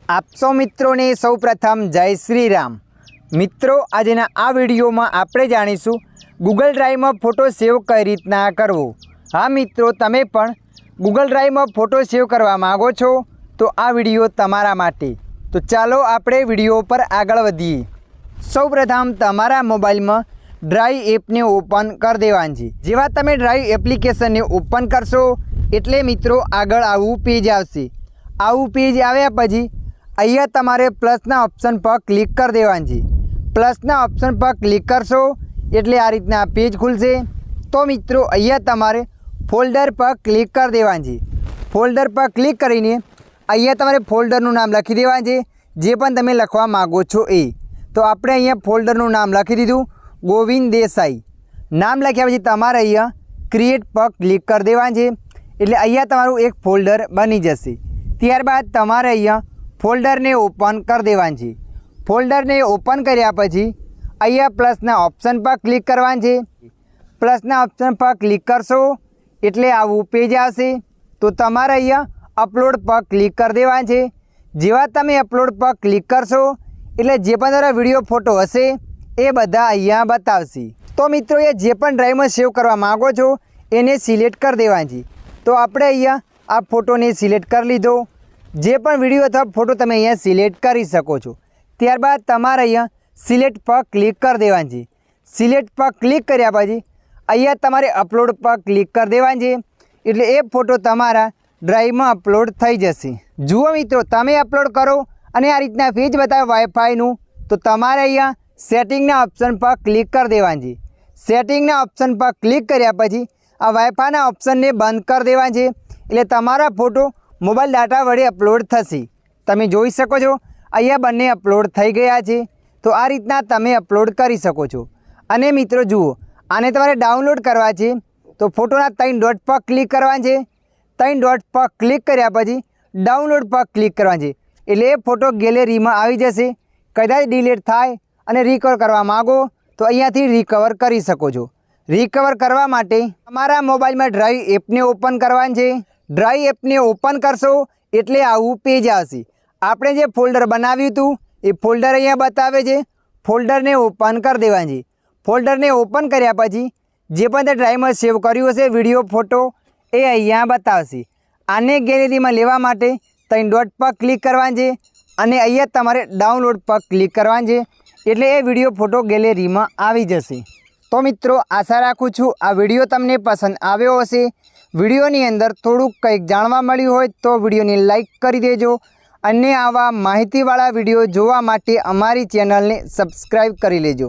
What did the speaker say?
आप सौ मित्रों ने सौ प्रथम जय श्री राम। मित्रों आजना आ विडियो में आपणे जाणीशुं गूगल ड्राइव में फोटो सेव कई रीतना करवो। हाँ मित्रों, तमे पण गूगल ड्राइव में फोटो सेव करवा मांगो छो तो आ विडियो तमारा माटे। तो चालो आपणे विडियो पर आगळ वधीए। सौ प्रथम तमारा मोबाइल में ड्राइव एप ने ओपन कर देवानी छे। जेवा तमे ड्राइव एप्लिकेशन ने ओपन करशो एटले मित्रों आगळ आवुं पेज आवशे। आवुं पेज आव्या पछी अहींया तमारे प्लसना ऑप्शन पर क्लिक कर देवानी छे। प्लसना ऑप्शन पर क्लिक करशो एटले आ रीतना पेज खुलशे। तो मित्रों अहींया तमारे फोल्डर पर क्लिक कर देवानी छे। फोल्डर पर क्लिक करीने अहींया तमारे फोल्डरनुं नाम लखी देवानुं छे, जे पण तमे लखवा मांगो छो ए। तो आपणे अहींया फोल्डरनुं नाम लखी दीधुं, गोविंद देसाई। नाम लख्या पछी तमारे अहींया क्रिएट पर क्लिक कर देवानुं छे एटले अहींया तमारुं एक फोल्डर बनी जशे। त्यारबाद तमारे अहींया फोल्डर ने ओपन कर देवानुं छे। फोल्डर ने ओपन कर्या पछी अहींया प्लसना ऑप्शन पर क्लिक करवानुं छे। प्लसना ऑप्शन पर क्लिक करशो एटले आवुं पेज आवशे। तो तमारे अहींया अपलोड पर क्लिक कर देवानुं छे। जेवा तमे अपलोड पर क्लिक करशो एटले जे पण तारा विडियो फोटो हशे ए बधा अहींया बतावशे। तो मित्रों ये जे पण ड्राइव में सेव करवा मांगो छो एने सिलेक्ट कर देवानी छे। तो आपणे अहींया आ फोटो ने सिलेक्ट कर लीधो। जे पण विडियो अथवा फोटो तमे अहींया सिलेक्ट करी शको छो। त्यारबाद तमारे अहींया सिलेक्ट पर क्लिक कर देवानी छे। सिलेक्ट पर क्लिक कर्या पछी अहींया तमारे अपलोड पर क्लिक कर देवानी छे एटले ए फोटो तमारा ड्राइव में अपलोड थई जशे। जुओ मित्रों, तमे अपलोड करो अने आ रीतना पेज बतावे वाईफाईनुं तो तमारे अहींया सेटिंगना ऑप्शन पर क्लिक कर देवानी छे। सेटिंगना ऑप्शन पर क्लिक कर्या पछी आ वाईफाईना ऑप्शन ने बंद कर देवानी छे एटले तमारा फोटो मोबाइल डाटा वडे अपलोड थशे। तमे जोई शको छो अहींया बंने अपलोड थई गया छे। तो आ रीतना तमे अपलोड करी शको छो। अने मित्रों जुओ, आने तमारे डाउनलॉड करवा छे तो फोटोना 3 डॉट पर क्लिक करवानुं छे। 3 डॉट पर क्लिक कर्या पछी डाउनलॉड पर क्लिक करवानुं छे एटले ए फोटो गैलरी में आवी जशे। कदाच डिलीट थाय अने रिकवर करवा मांगो तो अहींयाथी रिकवर करी शको छो। रिकवर करवा माटे तमारा मोबाइल में ड्राइव एप ने ओपन करवानी छे। ड्राइव एप ने ओपन करशो एटले आवुं पेज आवशे। आपणे जे फोल्डर बनाव्युं हतुं ए फोल्डर अहींया बतावे छे। फोल्डर ने ओपन कर देवानी छे। फोल्डर ने ओपन कर्या पछी जे पण ते ड्राइव में सेव कर्युं हशे विडियो फोटो ए अहींया बतावशे। आने गैलरी में लेवा माटे 3 डॉट पर क्लिक करवानी छे अने अहींया तमारे डाउनलॉड पर क्लिक करवानी छे एटले ए विडियो फोटो गैलरी में आवी जशे। तो मित्रों आशा राखुं छुं आ विडियो तमने पसंद आव्यो हशे। विडियोनी अंदर थोड़ुंक कंईक जाणवा मळ्युं होय तो विडियोने लाइक करी देजो अने आवा माहितीवाळा विडियो जोवा माटे अमारी चेनलने सब्सक्राइब करी लेजो।